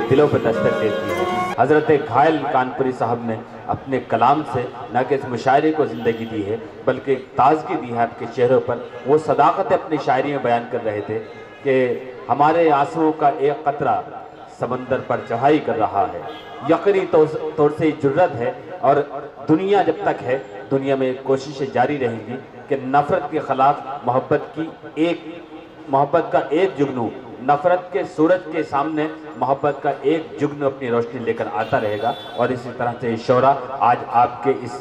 दिलों पर दस्तक देती है। हजरत घायल कानपुरी साहब ने अपने कलाम से न कि इस मुशायरे को ज़िंदगी दी है बल्कि ताजगी दी है आपके चेहरों पर। वो सदाकत अपनी शायरी में बयान कर रहे थे कि हमारे आंसुओं का एक कतरा समंदर पर चढ़ाई कर रहा है। यकीनी तौर से जुर्रत है और दुनिया जब तक है दुनिया में कोशिशें जारी रहेंगी कि नफ़रत के ख़िलाफ़ मोहब्बत का एक जुगनू, नफरत के सूरज के सामने मोहब्बत का एक जुगनू अपनी रोशनी लेकर आता रहेगा। और इसी तरह से शोरा आज आपके इस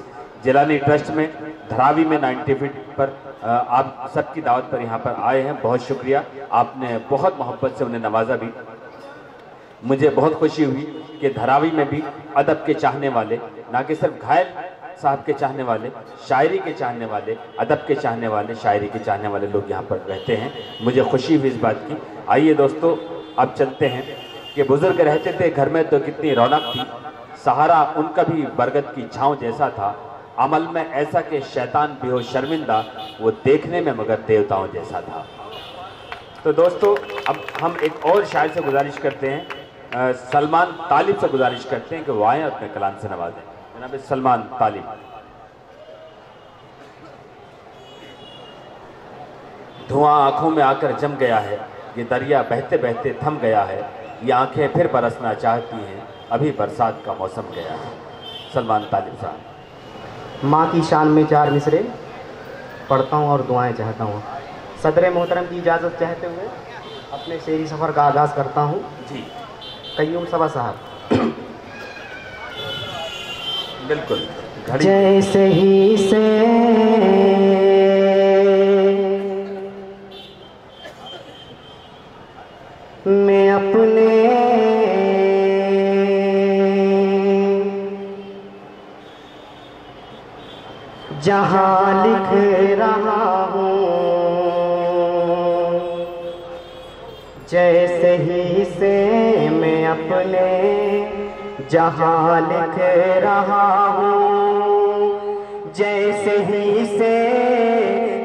जिलानी ट्रस्ट में धरावी में 90 फीट पर आप सबकी दावत पर यहाँ पर आए हैं। बहुत शुक्रिया, आपने बहुत मोहब्बत से उन्हें नवाजा भी। मुझे बहुत खुशी हुई कि धरावी में भी अदब के चाहने वाले, ना कि सिर्फ घायल साहब के चाहने वाले, शायरी के चाहने वाले, अदब के चाहने वाले, शायरी के चाहने वाले लोग यहाँ पर रहते हैं। मुझे खुशी हुई इस बात की। आइए दोस्तों, अब चलते हैं कि बुजुर्ग रहते थे घर में तो कितनी रौनक थी, सहारा उनका भी बरगद की छाँव जैसा था, अमल में ऐसा कि शैतान भी हो शर्मिंदा, वो देखने में मगर देवताओं जैसा था। तो दोस्तों, अब हम एक और शायर से गुजारिश करते हैं, सलमान तालिब से गुजारिश करते हैं कि वो आएँ और अपने कलाम से नवाजें। जनाब सलमान तालिब। धुआं आंखों में आकर जम गया है, ये दरिया बहते बहते थम गया है, ये आंखें फिर बरसना चाहती हैं, अभी बरसात का मौसम गया है। सलमान तालिब साहब। माँ की शान में 4 मिसरे पढ़ता हूँ और दुआएं चाहता हूँ। सदर मोहतरम की इजाज़त चाहते हुए अपने शेरी सफ़र का आगाज़ करता हूँ। जी कय्यूम सबा साहब। बिल्कुल। जैसे ही से मैं अपने जहां लिख रहा हूँ, जैसे ही से मैं अपने जहां लिख रहा हूँ, जैसे ही से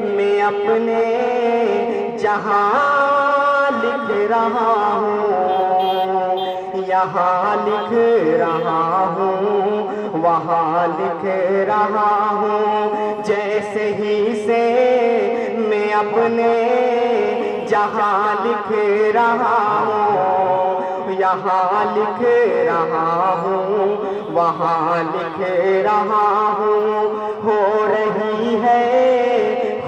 मैं अपने जहां लिख रहा हूँ, यहाँ लिख रहा हूँ, वहाँ लिख रहा हूँ, जैसे ही से मैं अपने जहाँ लिख रहा हूँ, यहाँ लिख रहा हूँ, वहाँ लिख रहा हूँ। हो रही है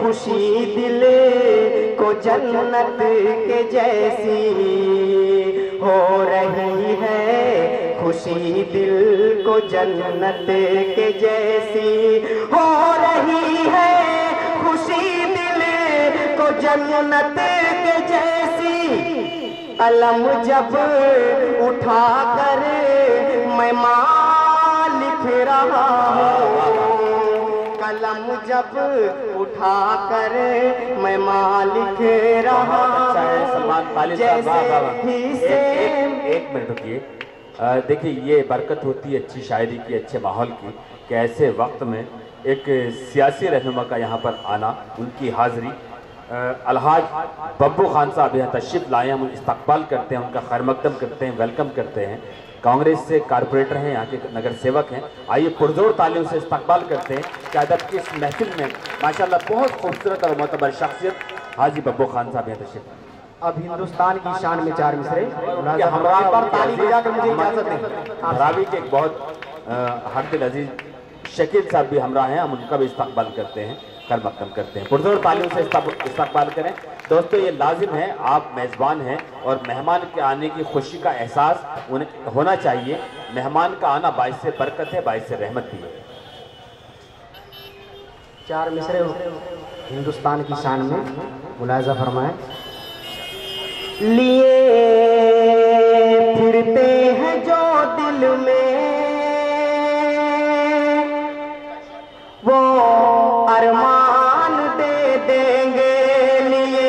खुशी दिल को जन्नत के जैसी, हो रही है खुशी दिल को जन्नत के जैसी, हो रही है खुशी दिल को जन्नत के जैसी। कलम जब उठा कर मैं माँ लिख रहा हूँ, कलम जब उठा कर मैं माँ लिख रहा हूँ, जैसे ही से। एक मिनट रुकिए। देखिए, ये बरकत होती है अच्छी शायरी की, अच्छे माहौल की, कि ऐसे वक्त में एक सियासी रहनुमा का यहाँ पर आना, उनकी हाज़िरी। अलहाज बब्बू खान साहब यहाँ तशरीफ़ लाए, हम इस्तकबाल करते हैं, उनका खैर मकदम करते हैं, वेलकम करते हैं। कांग्रेस से कारपोरेटर हैं, यहाँ के नगर सेवक हैं। आइए पुरजोर तालियों से इस्तकबाल करते हैं कि अदब की इस महफिल में माशाल्लाह बहुत खूबसूरत और मोतबर शख्सियत हाजी बब्बू खान साहब यहाँ तशरीफ़। अब हिंदुस्तान की शान में 4 मिसरे धरावी के एक बहुत हरदिल अजीज शकील साहब भी हमरा हैं, हम उनका भी इस्तकबाल करते हैं, खैर मकदम करते हैं। पुरजोर तालियों से इस्तकबाल करें दोस्तों ये लाजिम है, आप मेज़बान हैं और मेहमान के आने की खुशी का एहसास उन्हें होना चाहिए। मेहमान का आना बाइस से बरकत है, बाइस से रहमत भी है। 4 मिसरे हिंदुस्तान की शान में मुलाहिजा फरमाएं। लिए फिरते हैं जो दिल में वो अरमान दे देंगे। लिए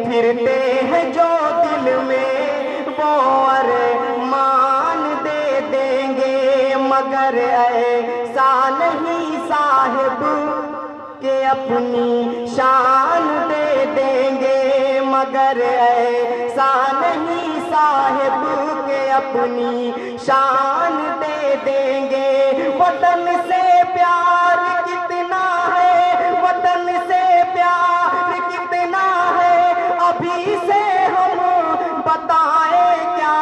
फिरते हैं जो दिल में वो अरमान दे देंगे। मगर ऐसा नहीं साहिब के अपनी शान दे देंगे। मगर ऐसा नहीं साहिब के अपनी शान दे देंगे। वतन से प्यार कितना है, वतन से प्यार कितना है, अभी से हम बताए क्या।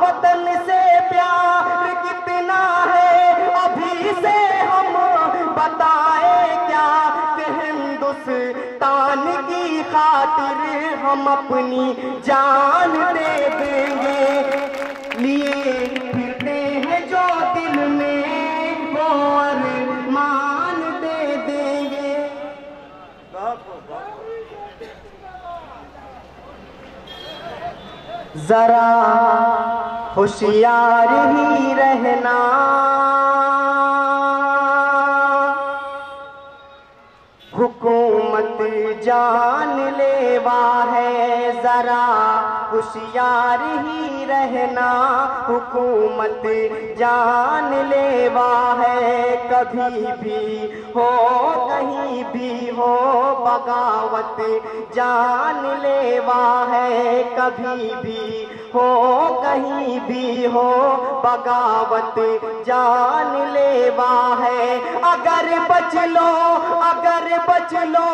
वतन से प्यार कितना है, अभी से हम बताए क्या। कि हिंदुस्तान की खातिर हम अपनी जान दे देंगे। लिए फिरते हैं जो दिल में वो अरमान दे देंगे। जरा होशियार ही रहना, हुकूमत जानलेवा है। जरा होशियार ही रहना, हुकूमत जानलेवा है। कभी भी हो कहीं भी हो बगावत जानलेवा है। कभी भी हो कहीं भी हो बगावत जानलेवा है। अगर बच लो, अगर बच लो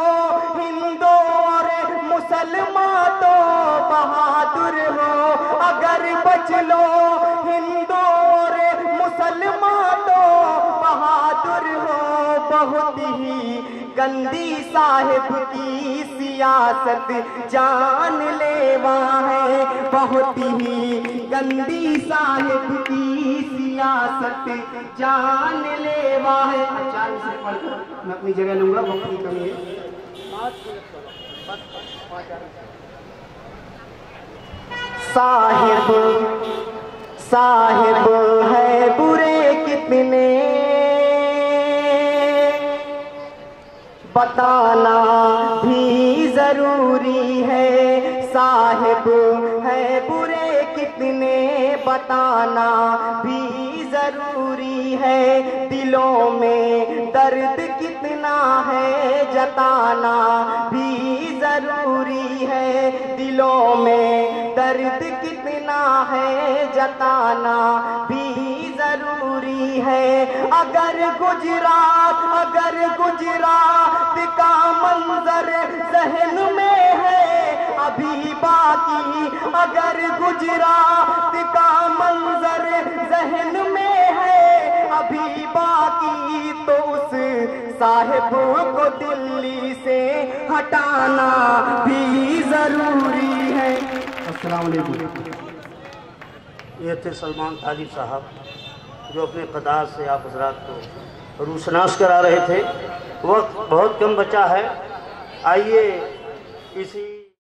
हिंदू और मुसलमान तो बहादुर हो। अगर बच लो हिंदू और मुसलमान तो बहादुर हो। बहुत ही गंदी साहिब की सियासत जानलेवा है। बहुत ही गंदी साहिब की सियासत जानलेवा है। 4 से पढ़कर मैं अपनी जगह लूंगा, वक्त की कमी है। साहिब साहिब है बुरे कितने बताना भी जरूरी है। साहिब है बुरे कितने बताना भी जरूरी है। दिलों में दर्द कितना है जताना भी जरूरी है। दिलों में दर्द कितना है जताना भी जरूरी है। अगर गुजरात का मंजर जहन में है अभी बाकी। अगर गुजरात का मंजर जहन में है अभी बाकी, तो उस साहिब को दिल्ली से हटाना भी जरूरी है। अस्सलाम वालेकुम। ये थे सलमान तालिब साहब जो अपने क़दार से आप हज़रात को रूशनास करा रहे थे। वक्त बहुत कम बचा है, आइए इसी